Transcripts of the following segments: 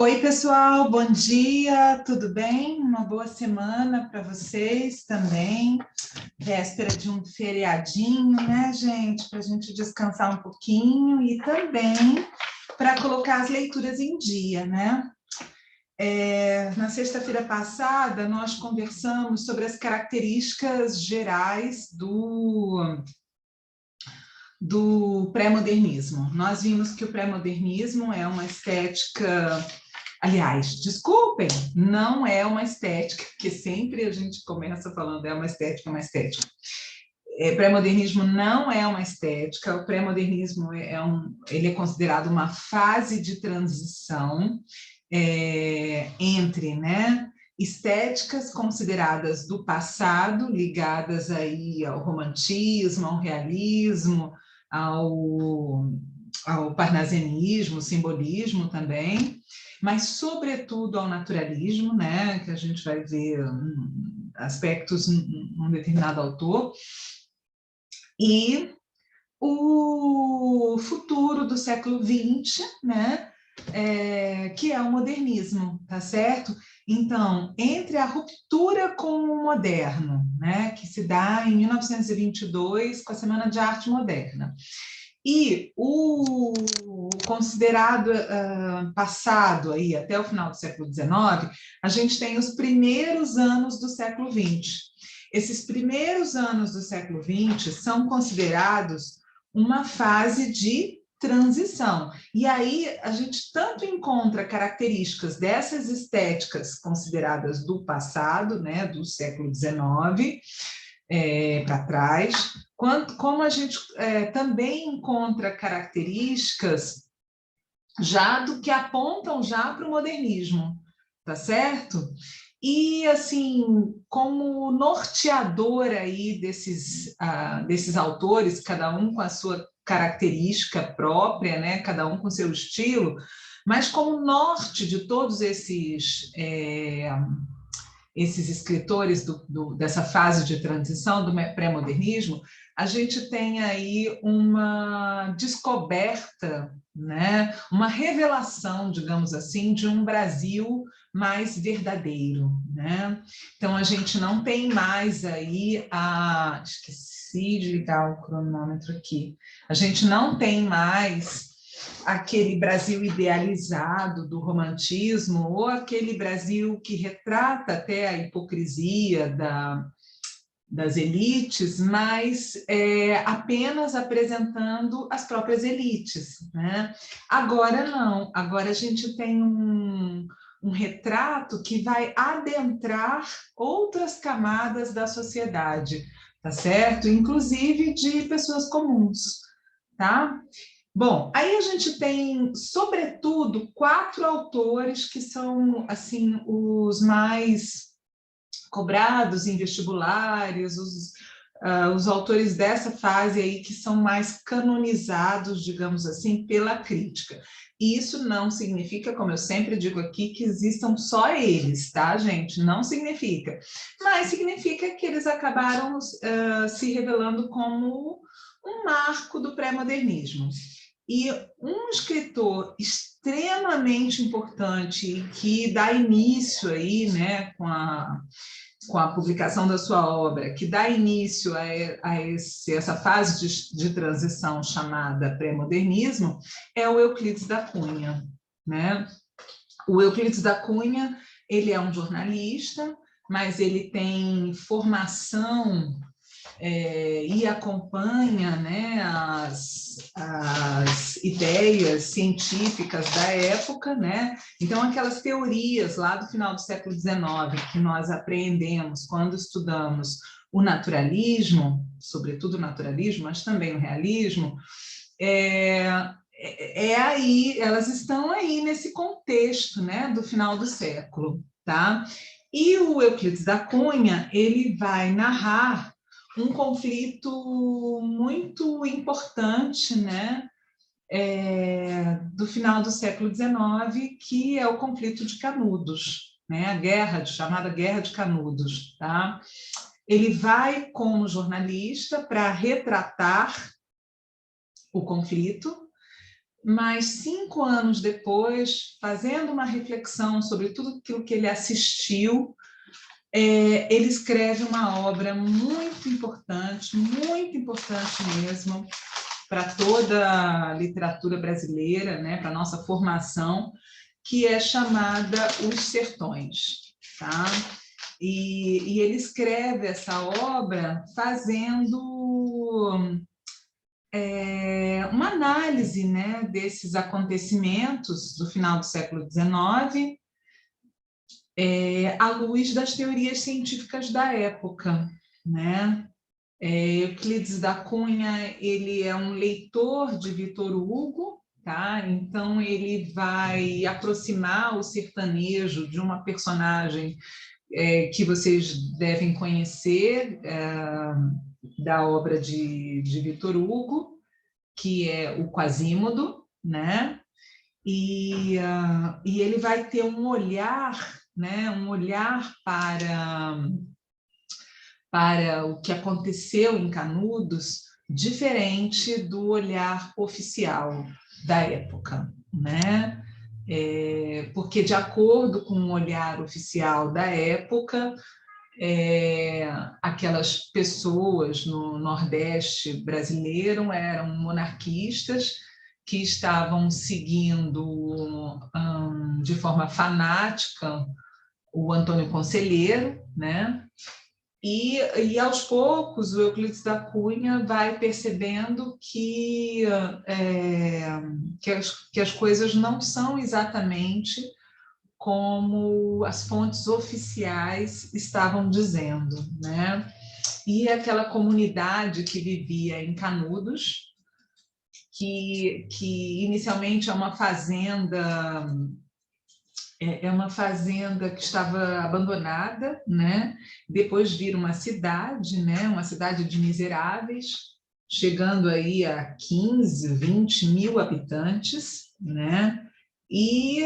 Oi, pessoal, bom dia, tudo bem? Uma boa semana para vocês também. Véspera de um feriadinho, né, gente? Para a gente descansar um pouquinho e também para colocar as leituras em dia, né? Na sexta-feira passada, nós conversamos sobre as características gerais do pré-modernismo. Nós vimos que o pré-modernismo é uma estética. Aliás, desculpem, não é uma estética, porque sempre a gente começa falando é uma estética, é uma estética. Pré-modernismo não é uma estética, o pré-modernismo ele é considerado uma fase de transição entre, né, estéticas consideradas do passado, ligadas aí ao romantismo, ao realismo, ao parnasianismo, simbolismo também, mas sobretudo ao naturalismo, né, que a gente vai ver aspectos num determinado autor, e o futuro do século XX, né, que é o modernismo, tá certo? Então, entre a ruptura com o moderno, né, que se dá em 1922 com a Semana de Arte Moderna, e o considerado passado aí até o final do século XIX, a gente tem os primeiros anos do século XX. Esses primeiros anos do século XX são considerados uma fase de transição. E aí a gente tanto encontra características dessas estéticas consideradas do passado, né, do século XIX, para trás, como a gente também encontra características já do que apontam já para o modernismo, tá certo? E, assim, como norteador aí desses autores, cada um com a sua característica própria, né? Cada um com seu estilo, mas como norte de todos esses escritores dessa fase de transição do pré-modernismo, a gente tem aí uma descoberta, né, uma revelação, digamos assim, de um Brasil mais verdadeiro, né? Então, a gente não tem mais aí esqueci de ligar o cronômetro aqui. A gente não tem mais aquele Brasil idealizado do romantismo, ou aquele Brasil que retrata até a hipocrisia das elites, mas apenas apresentando as próprias elites, né? Agora não, agora a gente tem um retrato que vai adentrar outras camadas da sociedade, tá certo? Inclusive de pessoas comuns, tá? Bom, aí a gente tem, sobretudo, 4 autores que são, assim, os mais cobrados em vestibulares, os autores dessa fase aí que são mais canonizados, digamos assim, pela crítica. E isso não significa, como eu sempre digo aqui, que existam só eles, tá, gente? Não significa. Mas significa que eles acabaram se revelando como um marco do pré-modernismo. E um escritor extremamente importante que dá início aí, né, com a publicação da sua obra, que dá início essa fase de transição chamada pré-modernismo, é o Euclides da Cunha, né? O Euclides da Cunha, ele é um jornalista, mas ele tem formação e acompanha, né, as ideias científicas da época, né? Então, aquelas teorias lá do final do século XIX que nós apreendemos quando estudamos o naturalismo, sobretudo o naturalismo, mas também o realismo, aí, elas estão aí nesse contexto, né, do final do século, tá? E o Euclides da Cunha, ele vai narrar um conflito muito importante, né, do final do século XIX, que é o conflito de Canudos, né, chamada Guerra de Canudos, tá? Ele vai como jornalista para retratar o conflito, mas 5 anos depois, fazendo uma reflexão sobre tudo aquilo que ele assistiu, ele escreve uma obra muito importante mesmo, para toda a literatura brasileira, né, para a nossa formação, que é chamada Os Sertões. Tá? E ele escreve essa obra fazendo uma análise, né, desses acontecimentos do final do século XIX, à luz das teorias científicas da época, né? Euclides da Cunha, ele é um leitor de Vitor Hugo, tá? Então ele vai aproximar o sertanejo de uma personagem que vocês devem conhecer, da obra de Vitor Hugo, que é o Quasímodo, né? E ele vai ter um olhar, né? Um olhar para o que aconteceu em Canudos, diferente do olhar oficial da época, né? Porque, de acordo com o olhar oficial da época, aquelas pessoas no Nordeste brasileiro eram monarquistas que estavam seguindo de forma fanática o Antônio Conselheiro, né? E aos poucos, o Euclides da Cunha vai percebendo que as coisas não são exatamente como as fontes oficiais estavam dizendo, né? E aquela comunidade que vivia em Canudos, que inicialmente é uma fazenda que estava abandonada, né? Depois vira uma cidade, né? Uma cidade de miseráveis, chegando aí a 15, 20 mil habitantes, né? E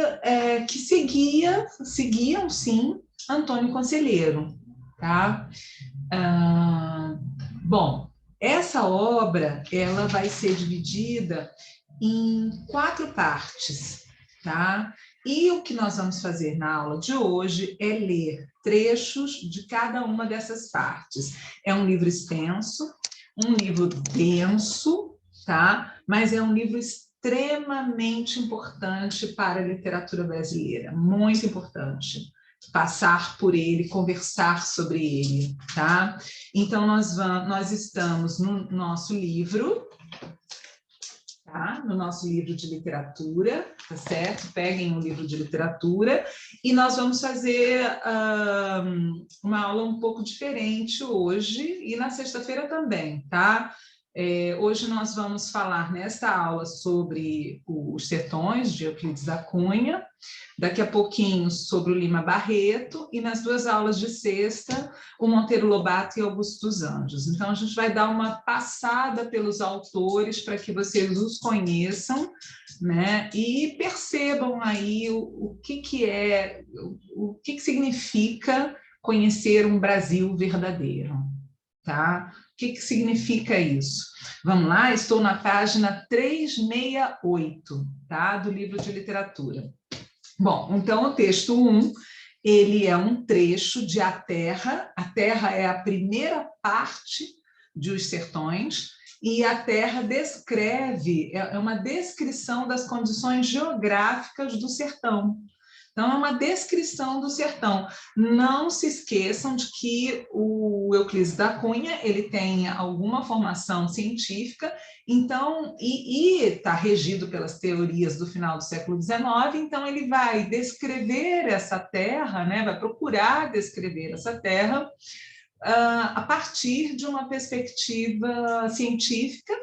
que seguiam, sim, Antônio Conselheiro. Tá? Bom, essa obra ela vai ser dividida em 4 partes, tá? E o que nós vamos fazer na aula de hoje é ler trechos de cada uma dessas partes. É um livro extenso, um livro denso, tá? Mas é um livro extremamente importante para a literatura brasileira, muito importante. Passar por ele, conversar sobre ele, tá? Então, nós estamos no nosso livro, tá? No nosso livro de literatura, tá certo? Peguem o livro de literatura e nós vamos fazer uma aula um pouco diferente hoje e na sexta-feira também, tá? Hoje nós vamos falar nesta aula sobre os sertões de Euclides da Cunha, daqui a pouquinho sobre o Lima Barreto e nas 2 aulas de sexta, o Monteiro Lobato e Augusto dos Anjos. Então, a gente vai dar uma passada pelos autores para que vocês os conheçam, né? E percebam aí o que significa conhecer um Brasil verdadeiro, tá? O que significa isso? Vamos lá, estou na página 368, tá? Do livro de literatura. Bom, então o texto 1, ele é um trecho de A Terra. A Terra é a primeira parte de Os Sertões, e a Terra descreve, é uma descrição das condições geográficas do sertão. Então, é uma descrição do sertão. Não se esqueçam de que o Euclides da Cunha ele tem alguma formação científica, então, e está regido pelas teorias do final do século XIX, então ele vai descrever essa terra, né, vai procurar descrever essa terra a partir de uma perspectiva científica.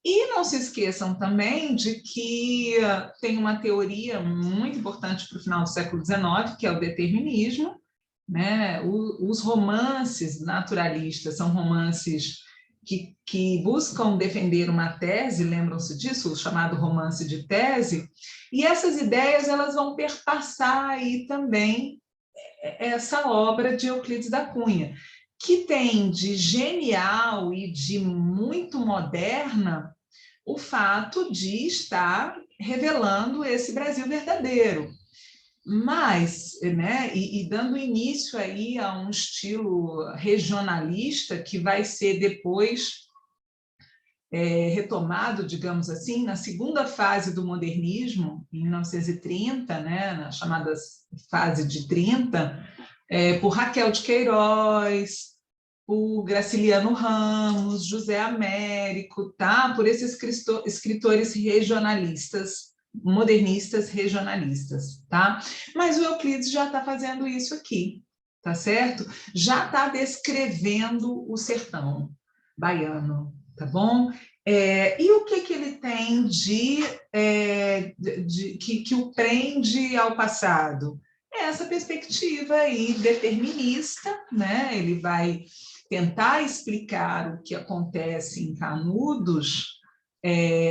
E não se esqueçam também de que tem uma teoria muito importante para o final do século XIX, que é o determinismo, né? Os romances naturalistas são romances que buscam defender uma tese, lembram-se disso, o chamado romance de tese, e essas ideias elas vão perpassar aí também essa obra de Euclides da Cunha, que tem de genial e de muito moderna o fato de estar revelando esse Brasil verdadeiro. Mas, né, e dando início aí a um estilo regionalista que vai ser depois retomado, digamos assim, na segunda fase do modernismo, em 1930, né, na chamada fase de 30, por Raquel de Queiroz, por Graciliano Ramos, José Américo, tá? Por esses escritores regionalistas, modernistas regionalistas, tá? Mas o Euclides já está fazendo isso aqui, tá certo? Já está descrevendo o sertão baiano, tá bom? E o que ele tem que o prende ao passado? Essa perspectiva aí determinista, né? Ele vai tentar explicar o que acontece em Canudos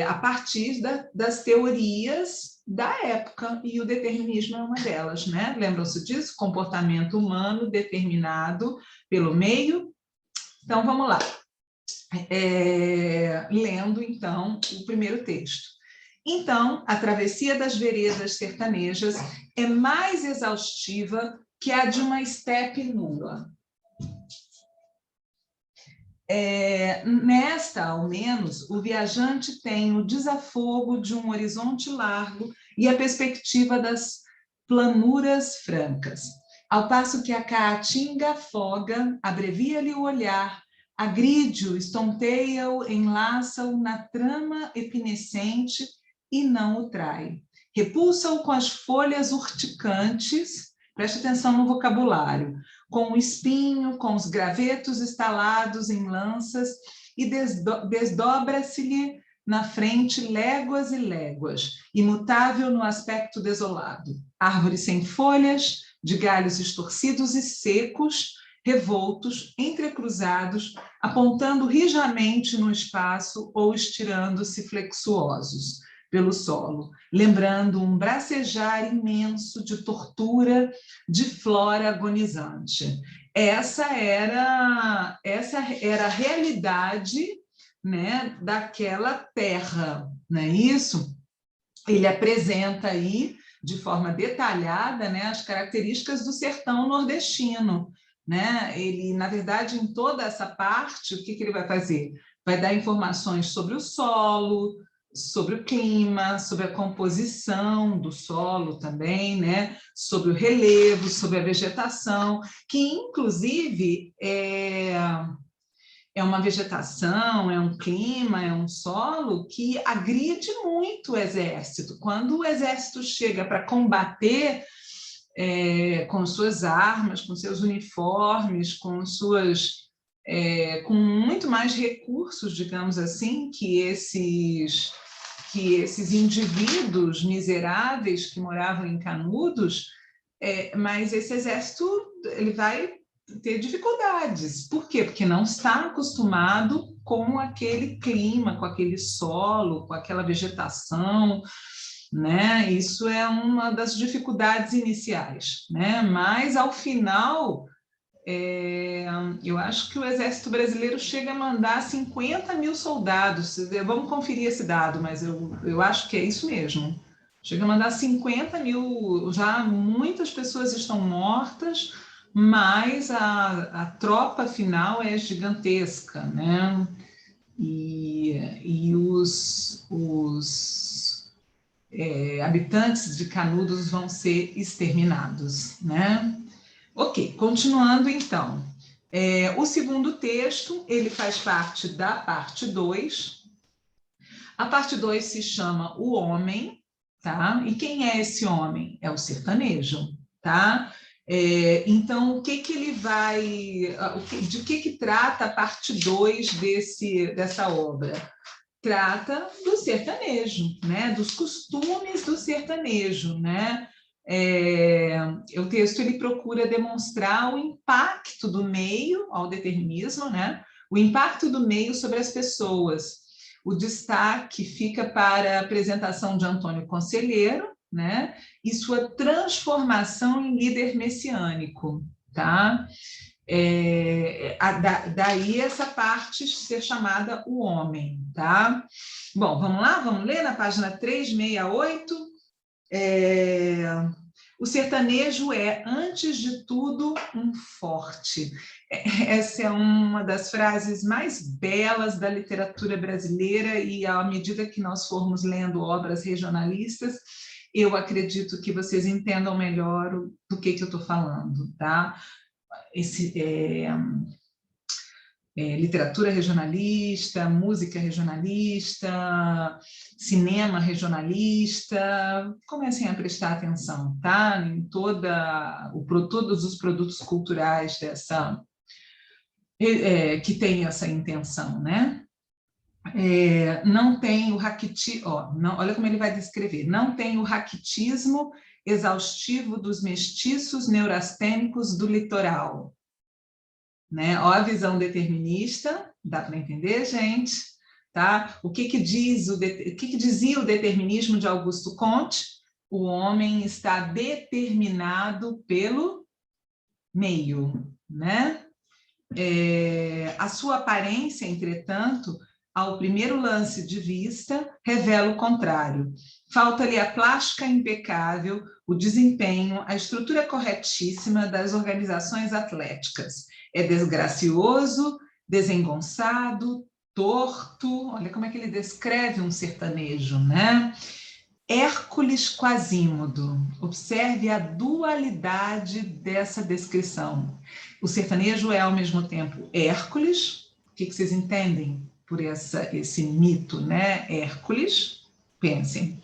a partir das teorias da época, e o determinismo é uma delas, né? Lembram-se disso? Comportamento humano determinado pelo meio. Então, vamos lá. Lendo, então, o primeiro texto. Então, a travessia das veredas sertanejas é mais exaustiva que a de uma estepe nua. Nesta, ao menos, o viajante tem o desafogo de um horizonte largo e a perspectiva das planuras francas. Ao passo que a caatinga afoga, abrevia-lhe o olhar, agride-o, estonteia-o, enlaça-o na trama epinescente e não o trai. Repulsa-o com as folhas urticantes, preste atenção no vocabulário, com o espinho, com os gravetos estalados em lanças, e desdobra-se-lhe na frente léguas e léguas, imutável no aspecto desolado. Árvore sem folhas, de galhos estorcidos e secos, revoltos, entrecruzados, apontando rijamente no espaço ou estirando-se flexuosos pelo solo, lembrando um bracejar imenso de tortura de flora agonizante. Essa era a realidade, né, daquela terra, não é isso? Ele apresenta aí, de forma detalhada, né, as características do sertão nordestino, né? Ele, na verdade, em toda essa parte, o que ele vai fazer? Vai dar informações sobre o solo, sobre o clima, sobre a composição do solo também, né? Sobre o relevo, sobre a vegetação, que, inclusive, é uma vegetação, é um clima, é um solo que agride muito o exército. Quando o exército chega para combater com suas armas, com seus uniformes, com muito mais recursos, digamos assim, que esses indivíduos miseráveis que moravam em Canudos, mas esse exército ele vai ter dificuldades. Por quê? Porque não está acostumado com aquele clima, com aquele solo, com aquela vegetação, né? Isso é uma das dificuldades iniciais, né? Mas, ao final, eu acho que o Exército Brasileiro chega a mandar 50 mil soldados. Vamos conferir esse dado, mas eu acho que é isso mesmo. Chega a mandar 50 mil, já muitas pessoas estão mortas, mas a tropa final é gigantesca, né? E os habitantes de Canudos vão ser exterminados, né? Ok, continuando então. O segundo texto, ele faz parte da parte 2. A parte 2 se chama O Homem, tá? E quem é esse homem? É o sertanejo, tá? Então, o que ele vai... De que trata a parte 2 dessa obra? Trata do sertanejo, né? Dos costumes do sertanejo, né? O texto ele procura demonstrar o impacto do meio ao determinismo, né? O impacto do meio sobre as pessoas. O destaque fica para a apresentação de Antônio Conselheiro, né? E sua transformação em líder messiânico, tá? Daí essa parte ser chamada o homem, tá? Bom, vamos lá? Vamos ler na página 368. O sertanejo é, antes de tudo, um forte. Essa é uma das frases mais belas da literatura brasileira e, à medida que nós formos lendo obras regionalistas, eu acredito que vocês entendam melhor do que eu estou falando, tá? Literatura regionalista, música regionalista, cinema regionalista, comecem a prestar atenção, tá? Em todos os produtos culturais que tem essa intenção, né? Não tem o olha como ele vai descrever, não tem o raquitismo exaustivo dos mestiços neurastênicos do litoral, né? Ó, a visão determinista, dá para entender, gente? Tá? O que dizia o determinismo de Augusto Comte? O homem está determinado pelo meio, né? A sua aparência, entretanto, ao primeiro lance de vista, revela o contrário. Falta-lhe a plástica impecável, o desempenho, a estrutura corretíssima das organizações atléticas. É desgracioso, desengonçado, torto. Olha como é que ele descreve um sertanejo, né? Hércules Quasímodo. Observe a dualidade dessa descrição. O sertanejo é, ao mesmo tempo, Hércules. O que vocês entendem por esse mito, né? Hércules, pensem.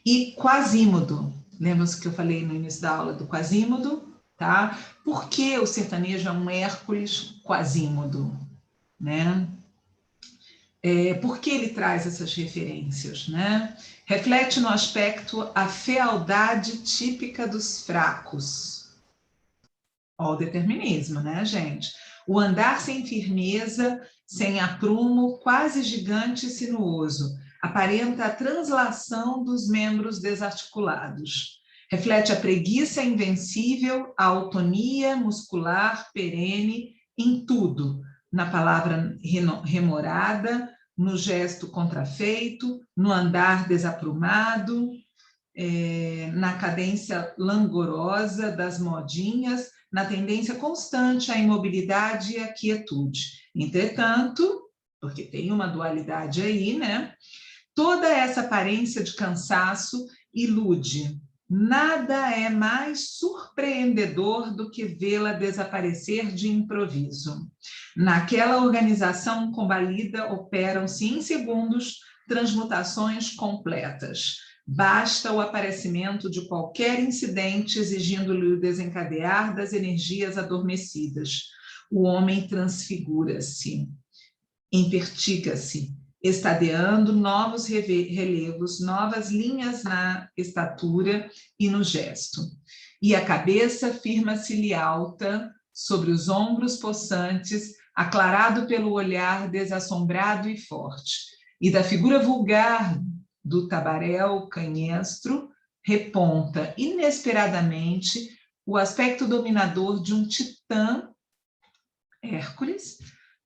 E Quasímodo. Lembram-se que eu falei no início da aula do Quasímodo? Tá? Por que o sertanejo é um Hércules Quasímodo? Né? Por que ele traz essas referências, né? Reflete no aspecto a fealdade típica dos fracos. Ó, o determinismo, né, gente? O andar sem firmeza, sem aprumo, quase gigante e sinuoso, aparenta a translação dos membros desarticulados. Reflete a preguiça invencível, a autonomia muscular perene em tudo, na palavra remorada, no gesto contrafeito, no andar desaprumado, na cadência langorosa das modinhas, na tendência constante à imobilidade e à quietude. Entretanto, porque tem uma dualidade aí, né? Toda essa aparência de cansaço ilude. Nada é mais surpreendedor do que vê-la desaparecer de improviso. Naquela organização combalida operam-se em segundos transmutações completas. Basta o aparecimento de qualquer incidente exigindo-lhe o desencadear das energias adormecidas. O homem transfigura-se, impertiga-se, estadeando novos relevos, novas linhas na estatura e no gesto. E a cabeça firma-se-lhe alta sobre os ombros possantes, aclarado pelo olhar desassombrado e forte. E da figura vulgar do tabaréu canhestro reponta inesperadamente o aspecto dominador de um titã, Hércules,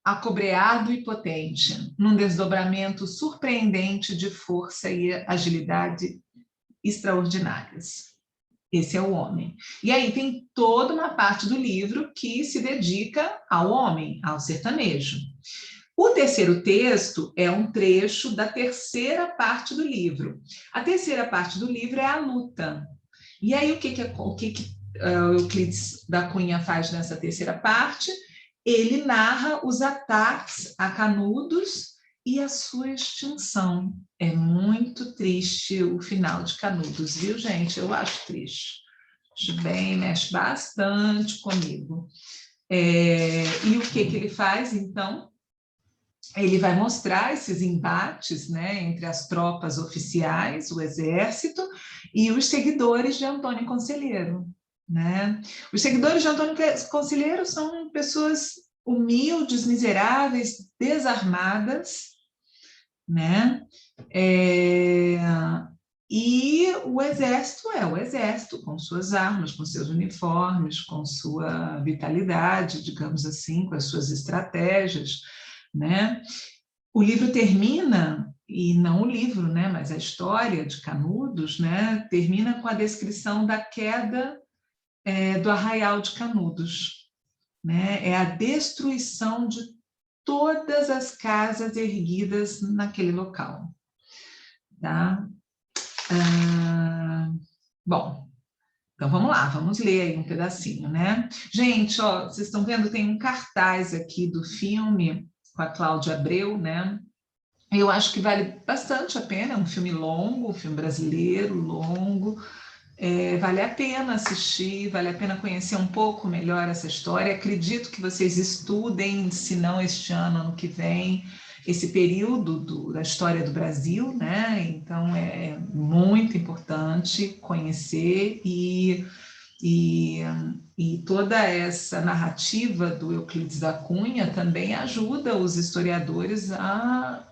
acobreado e potente, num desdobramento surpreendente de força e agilidade extraordinárias. Esse é o homem. E aí tem toda uma parte do livro que se dedica ao homem, ao sertanejo. O terceiro texto é um trecho da terceira parte do livro. A terceira parte do livro é a luta. E aí o que Euclides da Cunha faz nessa terceira parte? Ele narra os ataques a Canudos e a sua extinção. É muito triste o final de Canudos, viu, gente? Eu acho triste. Acho bem, mexe bastante comigo. E o que ele faz, então? Ele vai mostrar esses embates, né, entre as tropas oficiais, o exército, e os seguidores de Antônio Conselheiro. Né? Os seguidores de Antônio Conselheiro são pessoas humildes, miseráveis, desarmadas, né? E o exército é o exército, com suas armas, com seus uniformes, com sua vitalidade, digamos assim, com as suas estratégias, né? O livro termina, e não o livro, né, mas a história de Canudos, né, termina com a descrição da queda do Arraial de Canudos, né? É a destruição de todas as casas erguidas naquele local. Tá? Bom, então vamos lá, vamos ler aí um pedacinho, né? Gente, ó, vocês estão vendo, tem um cartaz aqui do filme com a Cláudia Abreu, né? Eu acho que vale bastante a pena, é um filme longo, um filme brasileiro, longo, vale a pena assistir, vale a pena conhecer um pouco melhor essa história. Acredito que vocês estudem, se não este ano, ano que vem, esse período da história do Brasil, né? Então é muito importante conhecer e toda essa narrativa do Euclides da Cunha também ajuda os historiadores a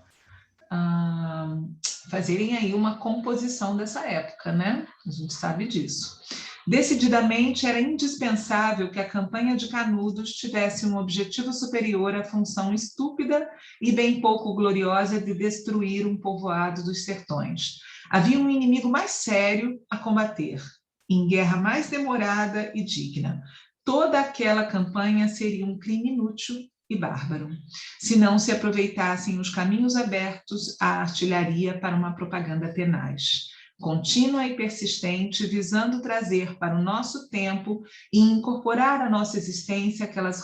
fazerem aí uma composição dessa época, né? A gente sabe disso. Decididamente, era indispensável que a campanha de Canudos tivesse um objetivo superior à função estúpida e bem pouco gloriosa de destruir um povoado dos sertões. Havia um inimigo mais sério a combater, em guerra mais demorada e digna. Toda aquela campanha seria um crime inútil e bárbaro, se não se aproveitassem os caminhos abertos à artilharia para uma propaganda tenaz, contínua e persistente, visando trazer para o nosso tempo e incorporar à nossa existência aqueles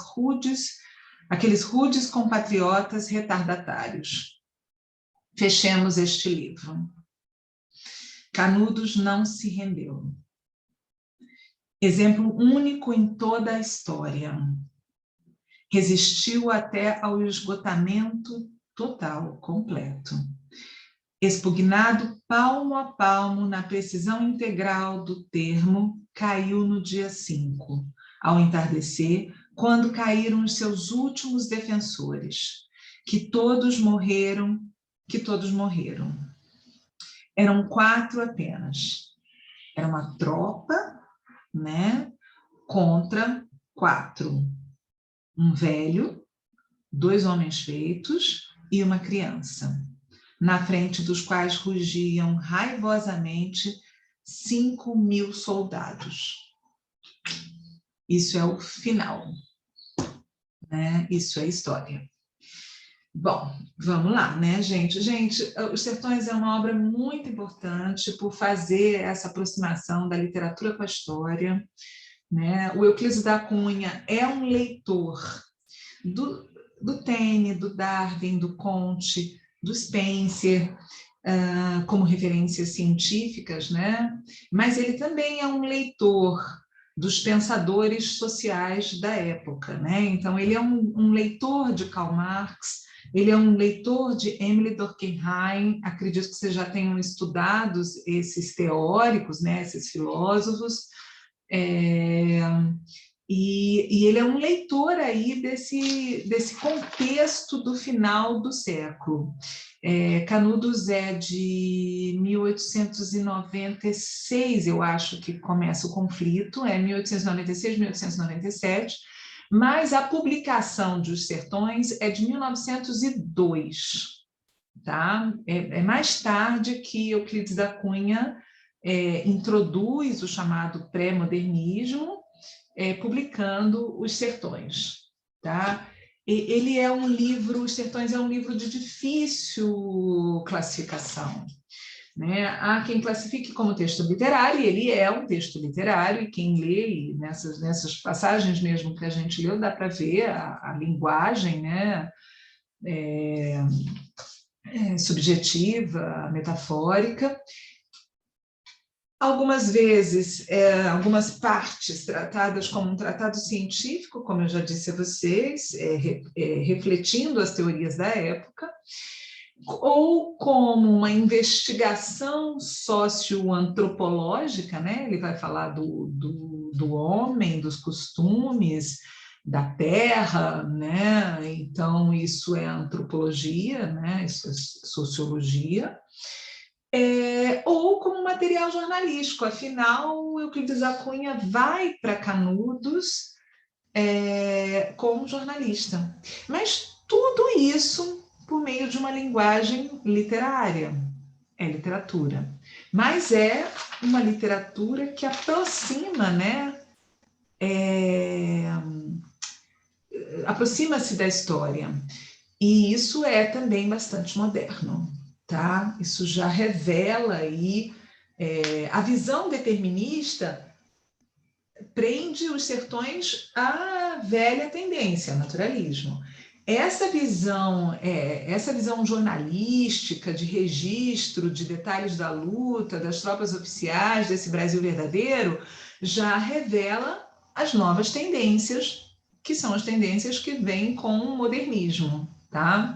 rudes compatriotas retardatários. Fechemos este livro. Canudos não se rendeu. Exemplo único em toda a história. Resistiu até ao esgotamento total, completo. Expugnado palmo a palmo na precisão integral do termo, caiu no dia 5, ao entardecer, quando caíram os seus últimos defensores, que todos morreram. Eram 4 apenas. Era uma tropa, né, contra 4. Um velho, 2 homens feitos e uma criança, na frente dos quais rugiam raivosamente 5.000 soldados. Isso é o final, né? Isso é história. Bom, vamos lá, né, gente? Gente, Os Sertões é uma obra muito importante por fazer essa aproximação da literatura com a história, né? O Euclides da Cunha é um leitor do Taine, do Darwin, do Comte, do Spencer, como referências científicas, né? Mas ele também é um leitor dos pensadores sociais da época, né? Então, ele é um leitor de Karl Marx, ele é um leitor de Emile Durkheim. Acredito que vocês já tenham estudado esses teóricos, né? Esses filósofos, e ele é um leitor aí desse contexto do final do século. Canudos é de 1896, eu acho que começa o conflito, 1896, 1897, mas a publicação de Os Sertões é de 1902, tá? É mais tarde que Euclides da Cunha introduz o chamado pré-modernismo, publicando Os Sertões, tá? Ele é um livro, Os Sertões é um livro de difícil classificação, né? Há quem classifique como texto literário, e ele é um texto literário, e quem lê, e nessas passagens mesmo que a gente leu, dá para ver a linguagem, né? Subjetiva, metafórica. Algumas vezes, algumas partes tratadas como um tratado científico, como eu já disse a vocês, refletindo as teorias da época, ou como uma investigação socioantropológica, né? Ele vai falar do homem, dos costumes, da terra, né? Então, isso é antropologia, né? Isso é sociologia. ou como material jornalístico. Afinal, Euclides da Cunha vai para Canudos como jornalista. Mas tudo isso por meio de uma linguagem literária. É literatura. Mas é uma literatura que aproxima, né? Aproxima-se da história. E isso é também bastante moderno, tá? Isso já revela aí a visão determinista prende os sertões à velha tendência, ao naturalismo. Essa visão jornalística de registro de detalhes da luta, das tropas oficiais, desse Brasil verdadeiro, já revela as novas tendências, que são as tendências que vêm com o modernismo, tá?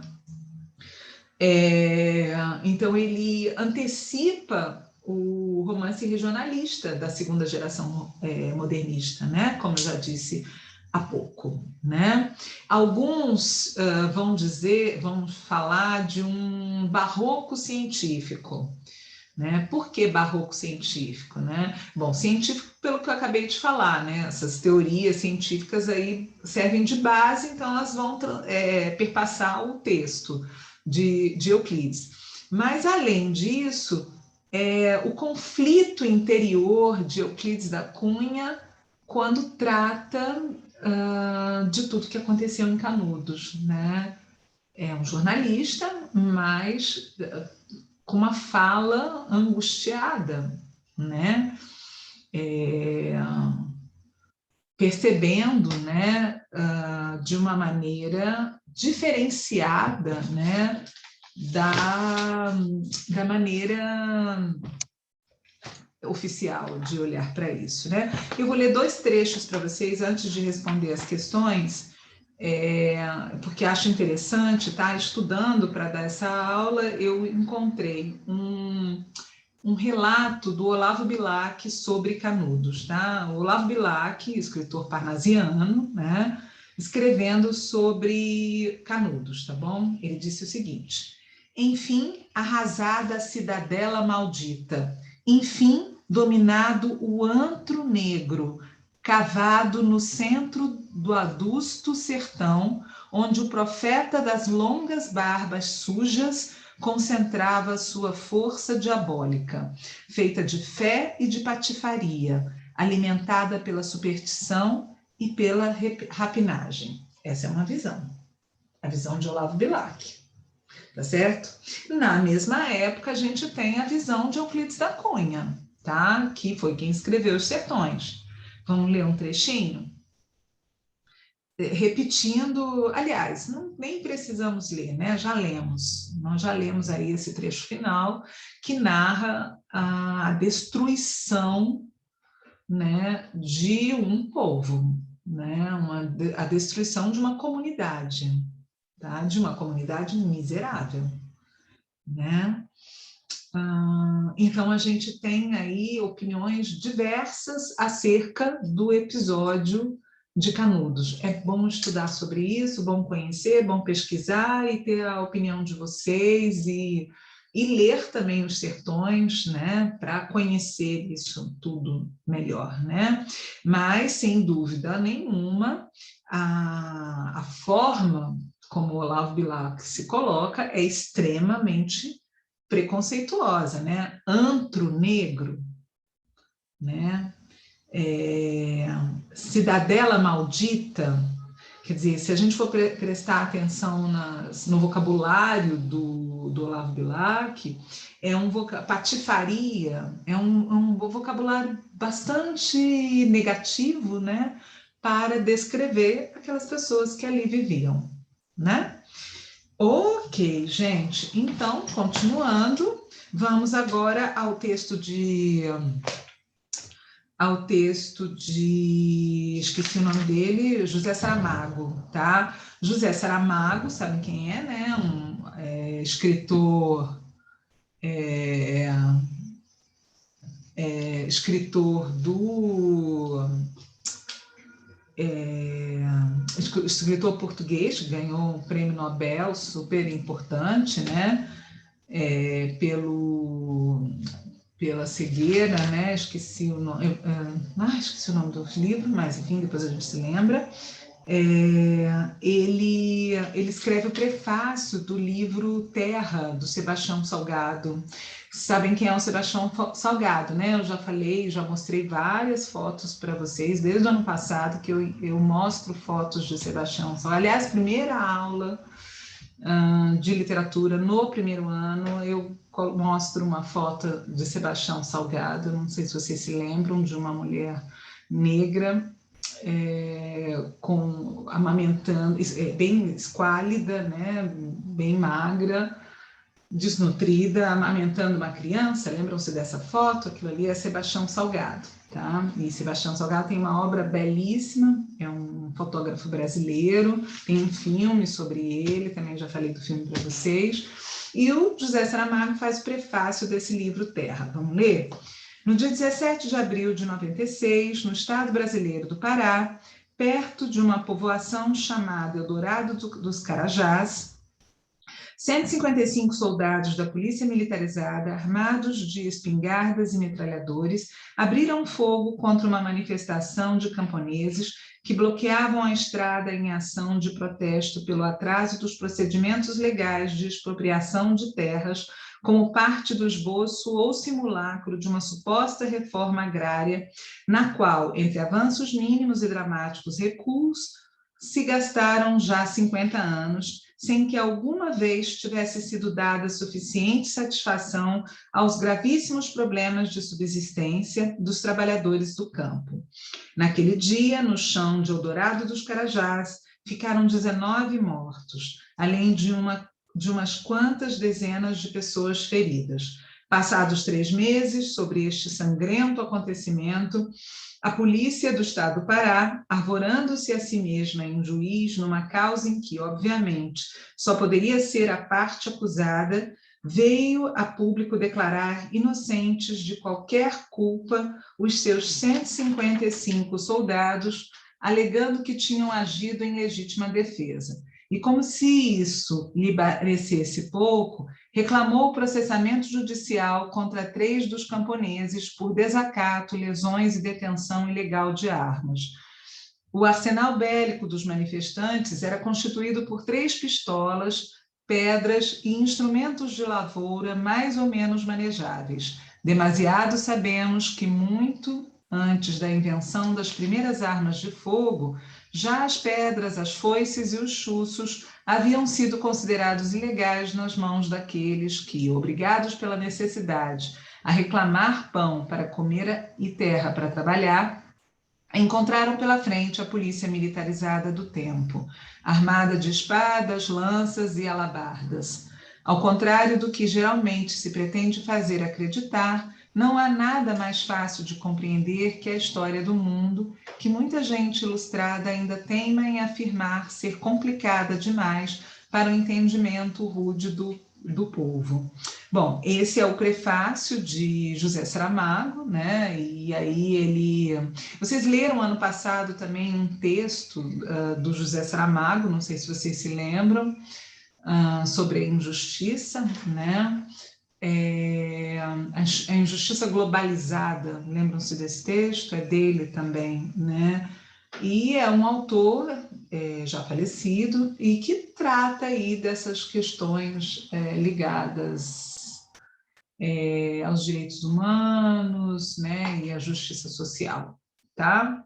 Então, ele antecipa o romance regionalista da segunda geração modernista, né? Como eu já disse há pouco, né? Alguns vão falar de um barroco científico, né? Por que barroco científico, né? Bom, científico pelo que eu acabei de falar, né? Essas teorias científicas aí servem de base, então elas vão perpassar o texto de Euclides. Mas, além disso, o conflito interior de Euclides da Cunha quando trata de tudo que aconteceu em Canudos, né? É um jornalista, mas com uma fala angustiada, né? Percebendo, né, de uma maneira diferenciada, né, da maneira oficial de olhar para isso, né? Eu vou ler 2 trechos para vocês antes de responder as questões, porque acho interessante, tá? Estudando para dar essa aula, eu encontrei um relato do Olavo Bilac sobre Canudos, tá? O Olavo Bilac, escritor parnasiano, né? Escrevendo sobre Canudos, tá bom? Ele disse o seguinte: enfim, arrasada a cidadela maldita, enfim, dominado o antro negro, cavado no centro do adusto sertão, onde o profeta das longas barbas sujas concentrava sua força diabólica, feita de fé e de patifaria, alimentada pela superstição e pela rapinagem. Essa é uma visão, a visão de Olavo Bilac, tá certo? Na mesma época, a gente tem a visão de Euclides da Cunha, tá? Que foi quem escreveu Os Sertões. Vamos ler um trechinho? Repetindo, aliás, nem precisamos ler, né? Nós já lemos aí esse trecho final que narra a destruição, né, de um povo, né? A destruição de uma comunidade, tá? De uma comunidade miserável, né? Então, a gente tem aí opiniões diversas acerca do episódio de Canudos. É bom estudar sobre isso, bom conhecer, bom pesquisar e ter a opinião de vocês e ler também Os Sertões, né, para conhecer isso tudo melhor, né? Mas, sem dúvida nenhuma, a forma como o Olavo Bilac se coloca é extremamente preconceituosa, né? Antro negro, né? Cidadela maldita, quer dizer, se a gente for prestar atenção no vocabulário do Olavo Bilac, patifaria, é um vocabulário bastante negativo, né? Para descrever aquelas pessoas que ali viviam, né? Ok, gente, então, continuando, vamos agora ao texto esqueci o nome dele, José Saramago, tá? José Saramago, sabem quem é, né? Escritor escritor português, ganhou um prêmio Nobel super importante, né? pela cegueira, né? Esqueci o nome do livro, mas enfim, depois a gente se lembra. Ele escreve o prefácio do livro Terra, do Sebastião Salgado. Sabem quem é o Sebastião Salgado, né? Eu já falei, já mostrei várias fotos para vocês, desde o ano passado que eu mostro fotos de Sebastião Salgado. Aliás, primeira aula de literatura no primeiro ano, eu mostro uma foto de Sebastião Salgado, não sei se vocês se lembram, de uma mulher negra, amamentando, bem esquálida, né? Bem magra, desnutrida, amamentando uma criança. Lembram-se dessa foto? Aquilo ali é Sebastião Salgado, tá? E Sebastião Salgado tem uma obra belíssima, é um fotógrafo brasileiro, tem um filme sobre ele, também já falei do filme para vocês, e o José Saramago faz o prefácio desse livro Terra. Vamos ler? No dia 17 de abril de 96, no estado brasileiro do Pará, perto de uma povoação chamada Eldorado dos Carajás, 155 soldados da polícia militarizada, armados de espingardas e metralhadores, abriram fogo contra uma manifestação de camponeses que bloqueavam a estrada em ação de protesto pelo atraso dos procedimentos legais de expropriação de terras, como parte do esboço ou simulacro de uma suposta reforma agrária, na qual, entre avanços mínimos e dramáticos recuos, se gastaram já 50 anos, sem que alguma vez tivesse sido dada suficiente satisfação aos gravíssimos problemas de subsistência dos trabalhadores do campo. Naquele dia, no chão de Eldorado dos Carajás, ficaram 19 mortos, além de umas quantas dezenas de pessoas feridas. Passados 3 meses sobre este sangrento acontecimento, a polícia do estado do Pará, arvorando-se a si mesma em juiz numa causa em que, obviamente, só poderia ser a parte acusada, veio a público declarar inocentes de qualquer culpa os seus 155 soldados, alegando que tinham agido em legítima defesa. E como se isso lhe parecesse pouco, reclamou o processamento judicial contra 3 dos camponeses por desacato, lesões e detenção ilegal de armas. O arsenal bélico dos manifestantes era constituído por 3 pistolas, pedras e instrumentos de lavoura mais ou menos manejáveis. Demasiado sabemos que muito antes da invenção das primeiras armas de fogo, já as pedras, as foices e os chuços haviam sido considerados ilegais nas mãos daqueles que, obrigados pela necessidade a reclamar pão para comer e terra para trabalhar, encontraram pela frente a polícia militarizada do tempo, armada de espadas, lanças e alabardas. Ao contrário do que geralmente se pretende fazer acreditar, não há nada mais fácil de compreender que a história do mundo, que muita gente ilustrada ainda teima em afirmar ser complicada demais para o entendimento rude do povo. Bom, esse é o prefácio de José Saramago, né? E aí vocês leram ano passado também um texto do José Saramago, não sei se vocês se lembram, sobre a injustiça, né? A injustiça globalizada, lembram-se desse texto? É dele também, né? E é um autor já falecido e que trata aí dessas questões ligadas aos direitos humanos, né? E à justiça social, tá?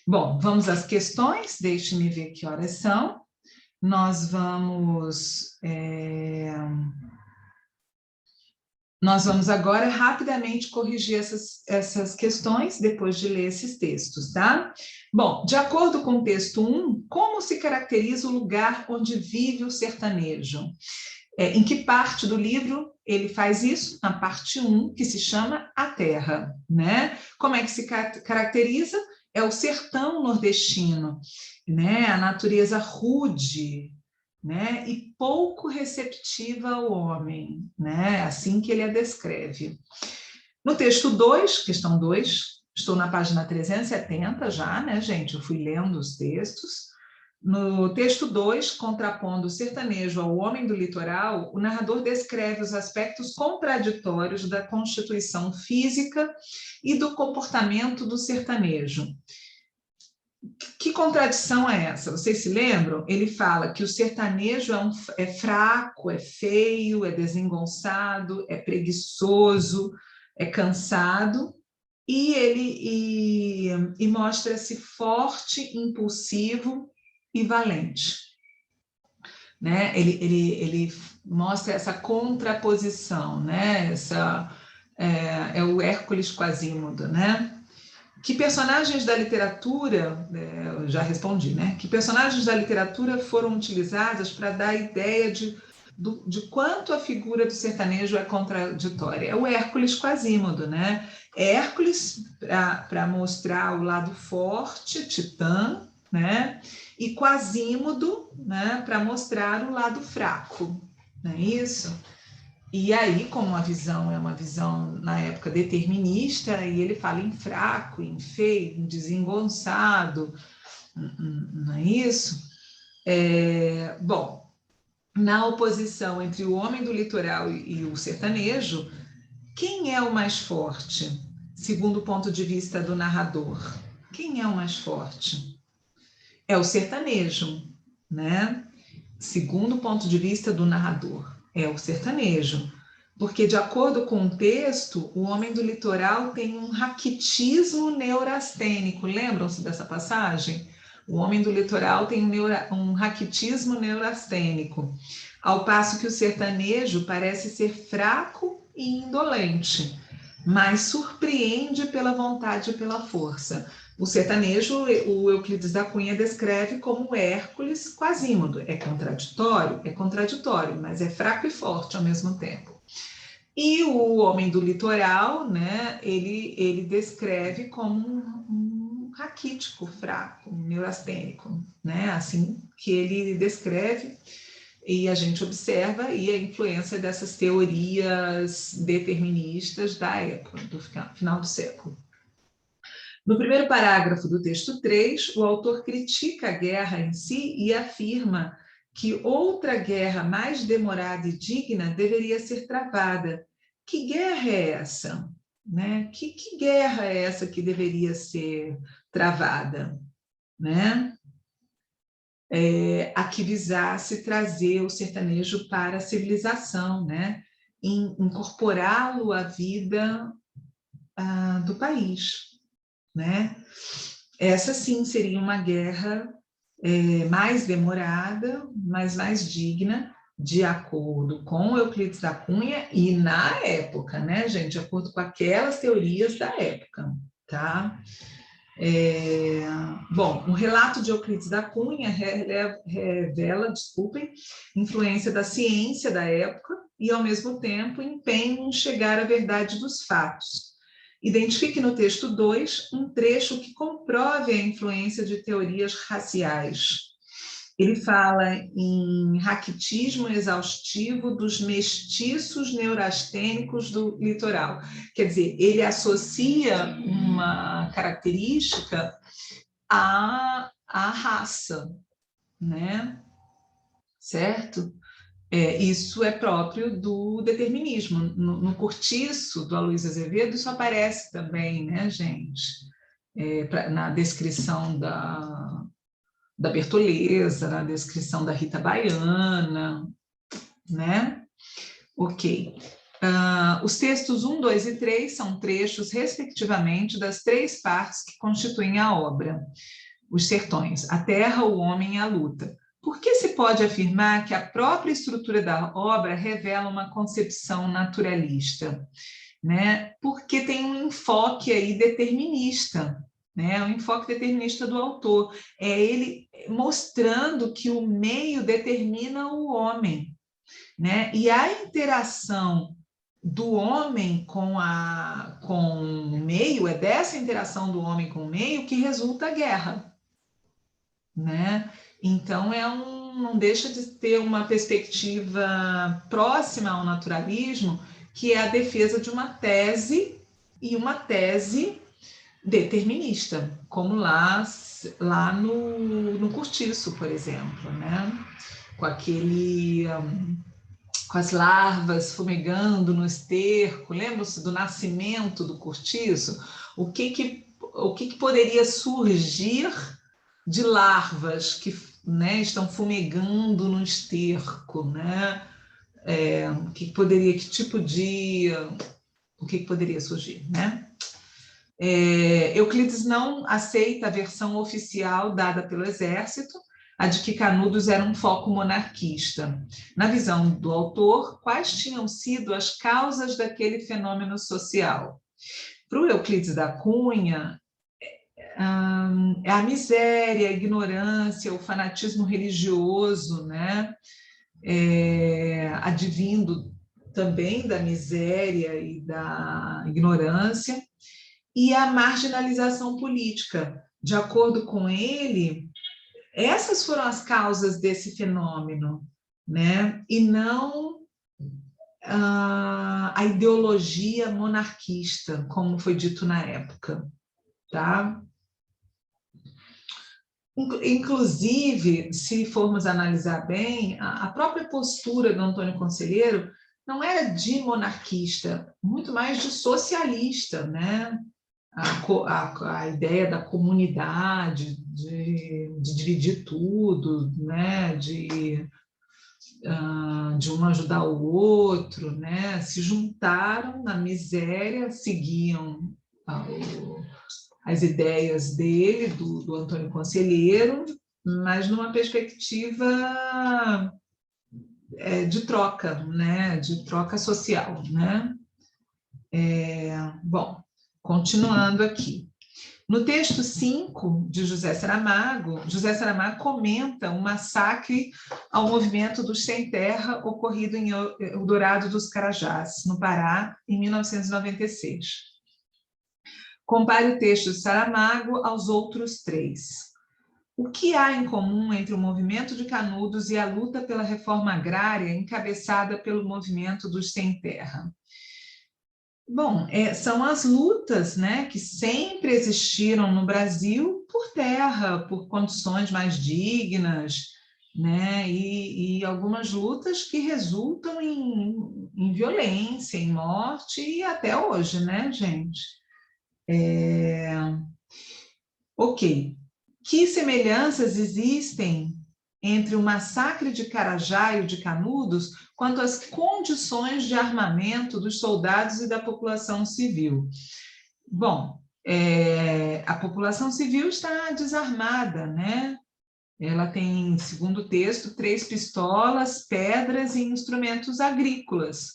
Bom, vamos às questões, deixe-me ver que horas são. Nós vamos agora rapidamente corrigir essas questões, depois de ler esses textos, tá? Bom, de acordo com o texto 1, como se caracteriza o lugar onde vive o sertanejo? Em que parte do livro ele faz isso? Na parte 1, que se chama A Terra, né? Como é que se caracteriza? É o sertão nordestino, né? A natureza rude, né, e pouco receptiva ao homem, né, assim que ele a descreve. No texto 2, questão 2, estou na página 370 já, né, gente, eu fui lendo os textos. No texto 2, contrapondo o sertanejo ao homem do litoral, o narrador descreve os aspectos contraditórios da constituição física e do comportamento do sertanejo. Que contradição é essa? Vocês se lembram? Ele fala que o sertanejo é fraco, é feio, é desengonçado, é preguiçoso, é cansado, e mostra-se forte, impulsivo e valente. Né? Ele mostra essa contraposição, né? É o Hércules Quasímodo, né? Que personagens da literatura, eu já respondi, né? Que personagens da literatura foram utilizadas para dar a ideia de quanto a figura do sertanejo é contraditória? É o Hércules Quasímodo, né? Hércules para mostrar o lado forte, titã, né? E Quasímodo, né? Para mostrar o lado fraco, não é isso? E aí, como a visão é uma visão, na época, determinista, e ele fala em fraco, em feio, em desengonçado, não é isso? Bom, na oposição entre o homem do litoral e o sertanejo, quem é o mais forte, segundo o ponto de vista do narrador? Quem é o mais forte? É o sertanejo, né? Segundo o ponto de vista do narrador, é o sertanejo. Porque, de acordo com o texto, o homem do litoral tem um raquitismo neurastênico. Lembram-se dessa passagem? O homem do litoral tem um raquitismo neurastênico, ao passo que o sertanejo parece ser fraco e indolente, mas surpreende pela vontade e pela força. O sertanejo, o Euclides da Cunha descreve como Hércules Quasímodo. É contraditório, mas é fraco e forte ao mesmo tempo. E o homem do litoral, né, ele descreve como um raquítico, fraco, um neurastênico, né, assim que ele descreve, e a gente observa aí a influência dessas teorias deterministas da época, do final do século. No primeiro parágrafo do texto 3, o autor critica a guerra em si e afirma que outra guerra mais demorada e digna deveria ser travada. Que guerra é essa? Né? Que guerra é essa que deveria ser travada? Né? A que visasse trazer o sertanejo para a civilização, né? Incorporá-lo à vida do país. Né? Essa sim seria uma guerra mais demorada, mas mais digna, de acordo com Euclides da Cunha e na época, né, gente? De acordo com aquelas teorias da época, tá? Bom, o relato de Euclides da Cunha revela, influência da ciência da época e, ao mesmo tempo, empenho em chegar à verdade dos fatos. Identifique no texto 2 um trecho que comprove a influência de teorias raciais. Ele fala em raquitismo exaustivo dos mestiços neurastênicos do litoral. Quer dizer, ele associa uma característica à raça, né? Certo? Isso é próprio do determinismo. No Cortiço, do Aloysio Azevedo, isso aparece também, né, gente? Na descrição da Bertoleza, na descrição da Rita Baiana, né? Ok. Os textos 1, 2 e 3 são trechos, respectivamente, das 3 partes que constituem a obra. Os sertões, a terra, o homem e a luta. Por que se pode afirmar que a própria estrutura da obra revela uma concepção naturalista? Né? Porque tem um enfoque aí determinista, né? Um enfoque determinista do autor. É ele mostrando que o meio determina o homem, né? E a interação do homem com o meio, é dessa interação do homem com o meio que resulta a guerra, né? Então, não deixa de ter uma perspectiva próxima ao naturalismo, que é a defesa de uma tese, e uma tese determinista, como lá no Cortiço, por exemplo, né? Com com as larvas fumegando no esterco, lembra-se do nascimento do cortiço? O que poderia surgir de larvas que, né, estão fumegando no esterco, né? O que poderia surgir, né? Euclides não aceita a versão oficial dada pelo exército, a de que Canudos era um foco monarquista. Na visão do autor, quais tinham sido as causas daquele fenômeno social? Para o Euclides da Cunha, a miséria, a ignorância, o fanatismo religioso, né? Advindo também da miséria e da ignorância, e a marginalização política. De acordo com ele, essas foram as causas desse fenômeno, né? E não a ideologia monarquista, como foi dito na época, tá? Inclusive, se formos analisar bem, a própria postura do Antônio Conselheiro não era de monarquista, muito mais de socialista, né? A ideia da comunidade, de dividir tudo, né? De um ajudar o outro, né? Se juntaram na miséria, seguiam as ideias dele, do Antônio Conselheiro, mas numa perspectiva de troca, né? De troca social, né? Bom, continuando aqui. No texto 5 de José Saramago comenta um massacre ao movimento dos Sem Terra ocorrido em Eldorado dos Carajás, no Pará, em 1996. Compare o texto de Saramago aos outros 3. O que há em comum entre o movimento de Canudos e a luta pela reforma agrária encabeçada pelo movimento dos Sem Terra? Bom, são as lutas, né, que sempre existiram no Brasil por terra, por condições mais dignas, né, e algumas lutas que resultam em violência, em morte, e até hoje, né, gente? Ok. Que semelhanças existem entre o massacre de Carajá e o de Canudos quanto às condições de armamento dos soldados e da população civil? Bom, a população civil está desarmada, né? Ela tem, segundo o texto, 3 pistolas, pedras e instrumentos agrícolas,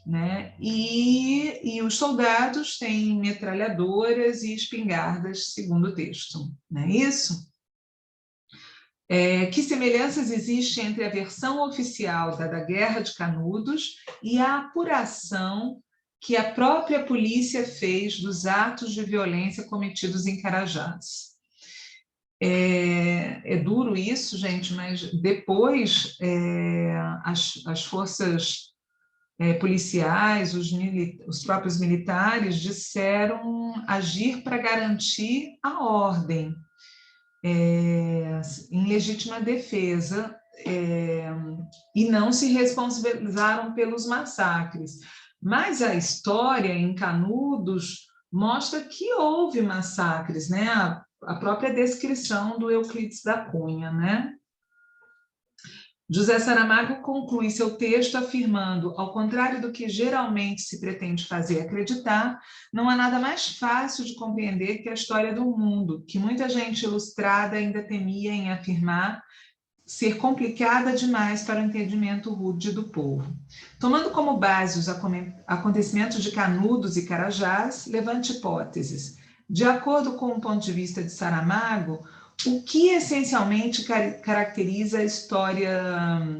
né? E os soldados têm metralhadoras e espingardas, segundo o texto, não é isso? Que semelhanças existem entre a versão oficial da Guerra de Canudos e a apuração que a própria polícia fez dos atos de violência cometidos em Carajás? É duro isso, gente, mas depois as forças policiais, os próprios militares disseram agir para garantir a ordem, em legítima defesa, e não se responsabilizaram pelos massacres. Mas a história em Canudos mostra que houve massacres, né? A própria descrição do Euclides da Cunha, né? José Saramago conclui seu texto afirmando, ao contrário do que geralmente se pretende fazer acreditar, não há nada mais fácil de compreender que a história do mundo, que muita gente ilustrada ainda temia em afirmar ser complicada demais para o entendimento rude do povo. Tomando como base os acontecimentos de Canudos e Carajás, levante hipóteses. De acordo com o ponto de vista de Saramago, o que essencialmente caracteriza a história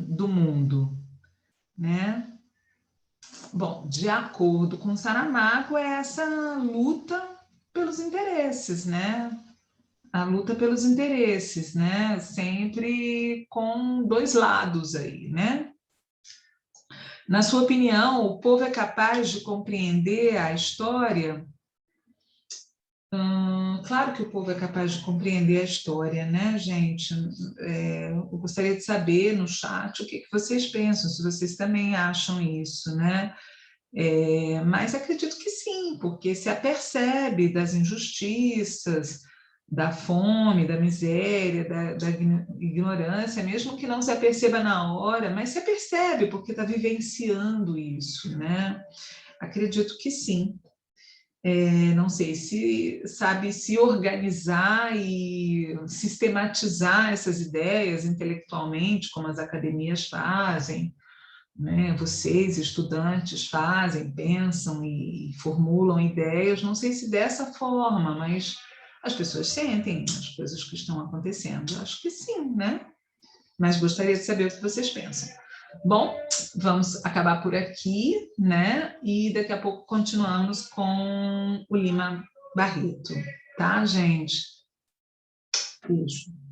do mundo, né? Bom, de acordo com Saramago, é essa luta pelos interesses, né? A luta pelos interesses, né? Sempre com 2 lados aí, né? Na sua opinião, o povo é capaz de compreender a história Claro que o povo é capaz de compreender a história, né, gente? Eu gostaria de saber no chat o que vocês pensam, se vocês também acham isso, né? Mas acredito que sim, porque se apercebe das injustiças, da fome, da miséria, da ignorância, mesmo que não se aperceba na hora, mas se apercebe porque está vivenciando isso, né? Acredito que sim. Não sei se sabe se organizar e sistematizar essas ideias intelectualmente, como as academias fazem, né? Vocês, estudantes, fazem, pensam e formulam ideias, não sei se dessa forma, mas as pessoas sentem as coisas que estão acontecendo. Acho que sim, né? Mas gostaria de saber o que vocês pensam. Bom, vamos acabar por aqui, né? E daqui a pouco continuamos com o Lima Barreto, tá, gente? Beijo.